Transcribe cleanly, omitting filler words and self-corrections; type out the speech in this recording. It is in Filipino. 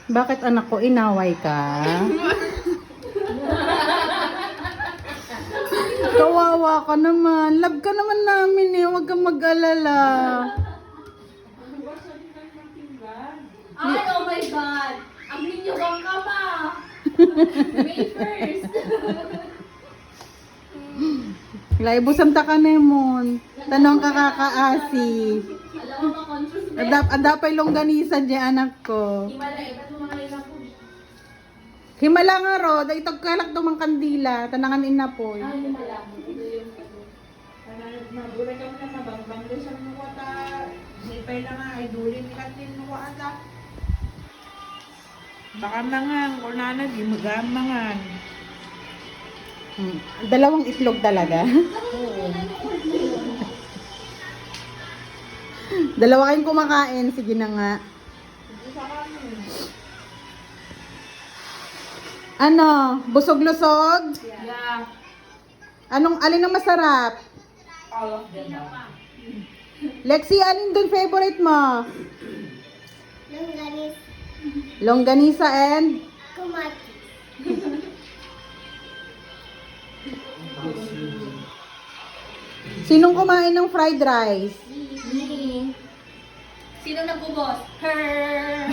Bakit anak ko, inaway ka? Kawawa ka naman. Love ka naman namin eh. Huwag kang mag-alala. Ay, oh my God! Ang ninyo bang kama? May first! Laibusan ta ka nemon. Tanong ka kakaasi. Alam mo ba, conscious ba? Adapay longganisa dyan anak ko. Himalay, ba't mo mga ilang po? Himala nga ro. Daitag kalak dumang kandila. Tanangan inapoy. Ay, himala. Magulat kami na mabangbang doon sa mga wata. Sipay lang nga, ay dulin katin mga wata. Baka mangan, kung na di magamangan. Dalawang itlog talaga. Dalawa kayong kumakain. Sige na nga. Ano? Busog-lusog? Yeah. Alin ang masarap? All of them. Lexi, alin dun favorite mo? Longganis, Longganisa and? kumati. Sinong kumain ng fried rice? Sino nagubos? Her!